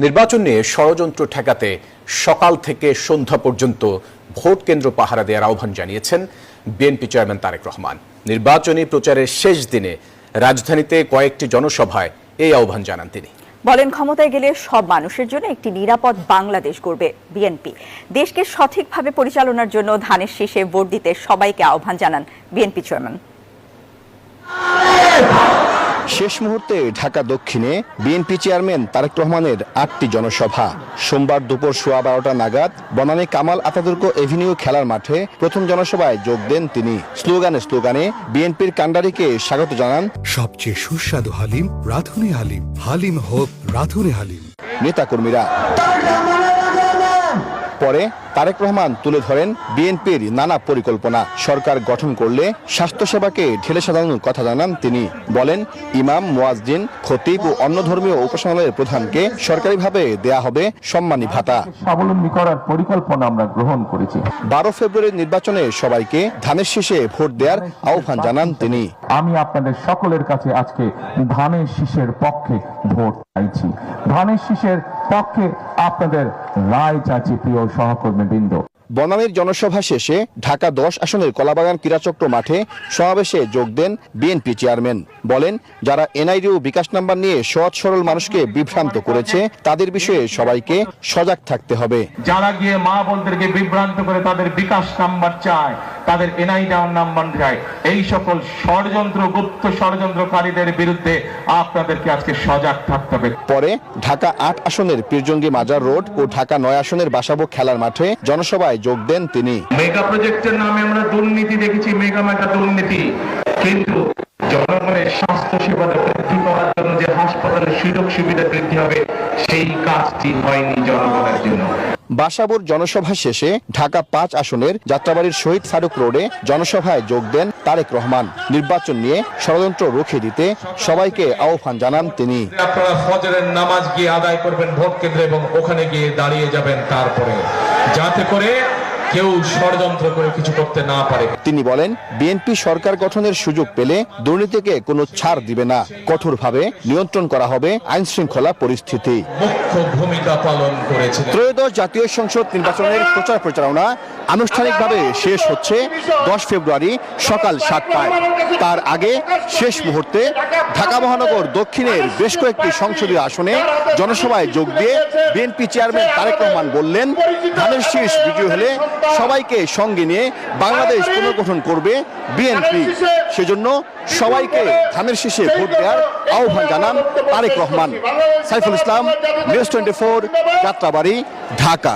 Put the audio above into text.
নির্বাচন নিয়ে ষড়যন্ত্র ঠেকাতে সকাল থেকে সন্ধ্যা পর্যন্ত ভোট কেন্দ্র পাহারা দেওয়ার আহ্বান জানিয়েছেন বিএনপি চেয়ারম্যান তারেক রহমান। নির্বাচনী প্রচারের শেষ দিনে রাজধানীতে কয়েকটি জনসভায় এই আহ্বান জানান তিনি। বলেন, ক্ষমতায় গেলে সব মানুষের জন্য একটি নিরাপদ বাংলাদেশ গড়বে বিএনপি। দেশকে সঠিকভাবে পরিচালনার জন্য ধানের শীষে ভোট দিতে সবাইকে আহ্বান জানান বিএনপি চেয়ারম্যান। শেষ মুহূর্তে ঢাকা দক্ষিণে বিএনপি চেয়ারম্যান তারেক রহমানের 8টি জনসভা। সোমবার দুপুর 12:15 নাগাদ বনানী কামাল আতাতুর্ক এভিনিউ খেলার মাঠে প্রথম জনসভায় যোগ দেন তিনি। স্লোগানে বিএনপির কান্ডারিকে স্বাগত জানান। সবচেয়ে সুস্বাদু হালিম রাঁধুনি হালিম, হালিম হোক রাঁধুনি হালিম। নেতাকর্মীরা পরে তারেক রহমান তুলে ধরেন বিএনপির নানা পরিকল্পনা। সরকার গঠন করলে স্বাস্থ্যসেবাকে ঢেলে সাজানোর কথা জানান তিনি। বলেন, ইমাম, মুয়াজ্জিন, খতিব ও অন্য ধর্মীয় উপাসনালয়ের প্রধানকে সরকারিভাবে দেয়া হবে সম্মানী ভাতা। স্বাবলম্বী করার পরিকল্পনা আমরা গ্রহণ করেছি। 12 ফেব্রুয়ারির নির্বাচনে সবাইকে ধানের শীষে ভোট দেওয়ার আহ্বান জানান তিনি। আমি আপনাদের সকলের কাছে আজকে ধানের শীষের পক্ষে ভোট চাইছি। ধানের শীষের পক্ষে আপনাদের রায় চাইছি প্রিয় সহকর্মীবৃন্দ। বনানীর জনসভা শেষে ঢাকা 10 আসনের কলাবাগান ক্রীড়াচক্র মাঠে সমাবেশে যোগ দেন বিএনপি চেয়ারম্যান। বলেন, যারা এনআইডি ও বিকাশ নাম্বার নিয়ে সহজ সরল মানুষকে বিভ্রান্ত করেছে তাদের বিষয়ে সবাইকে সজাগ থাকতে হবে। যারা গিয়ে মা বোনদেরকে বিভ্রান্ত করে তাদের বিকাশ নাম্বার চায়, তাদের এনআইডি নাম্বার চায়, এই সকল গুপ্ত ষড়যন্ত্রকারীদের বিরুদ্ধে আপনাদেরকে আজকে সজাগ থাকতে হবে। পরে ঢাকা 8 আসনের পীরজঙ্গি মাজার রোড ও ঢাকা 9 আসনের বাসাবো খেলার মাঠে জনসভায় যোগ দেন তিনি। মেগা প্রজেক্টের নামে আমরা দুর্নীতি দেখেছি, মেগা দুর্নীতি, কিন্তু জনগণের স্বাস্থ্য সেবা বৃদ্ধি করার জন্য যে হাসপাতালের সুযোগ সুবিধা বৃদ্ধি হবে সেই কাজটি হয়নি জনগণের জন্য। বাসাবোর জনসভা শেষে ঢাকা 5 আসনের যাত্রাবাড়ির শহীদ ফারুক রোডে জনসভায় যোগ দেন তারেক রহমান। নির্বাচন নিয়ে ষড়যন্ত্র রুখে দিতে সবাইকে আহ্বান জানান তিনি। আপনারা ফজরের নামাজ গিয়ে আদায় করবেন ভোট কেন্দ্রে এবং ওখানে গিয়ে দাঁড়িয়ে যাবেন, তারপরে যাতে করে কেউ ষড়যন্ত্র করে কিছু করতে না পারে। তিনি বলেন, বিএনপি সরকার গঠনের সুযোগ পেলে দুর্নীতিকে কোনো ছাড় দিবে না। কঠোরভাবে নিয়ন্ত্রণ করা হবে আইন শৃঙ্খলা পরিস্থিতি। মুখ্য ভূমিকা পালন করেছে। ত্রয়োদশ জাতীয় সংসদ নির্বাচনের প্রচারণা আনুষ্ঠানিকভাবে শেষ হচ্ছে 10 ফেব্রুয়ারি সকাল 7টায়। তার আগে শেষ মুহূর্তে ঢাকা মহানগর দক্ষিণের বেশ কয়েকটি সংসদীয় আসনে জনসভায় যোগ দিয়ে বিএনপি চেয়ারম্যান তারেক রহমান বললেন, ধানের শীষ বিজয়ী হলে সবাইকে সঙ্গে নিয়ে বাংলাদেশ পুনর্গঠন করবে বিএনপি। সেজন্য সবাইকে ধানের শীষে ভোট দেওয়ার আহ্বান জানান তারেক রহমান। সাইফুল ইসলাম, নিউজ 24, যাত্রাবাড়ি, ঢাকা।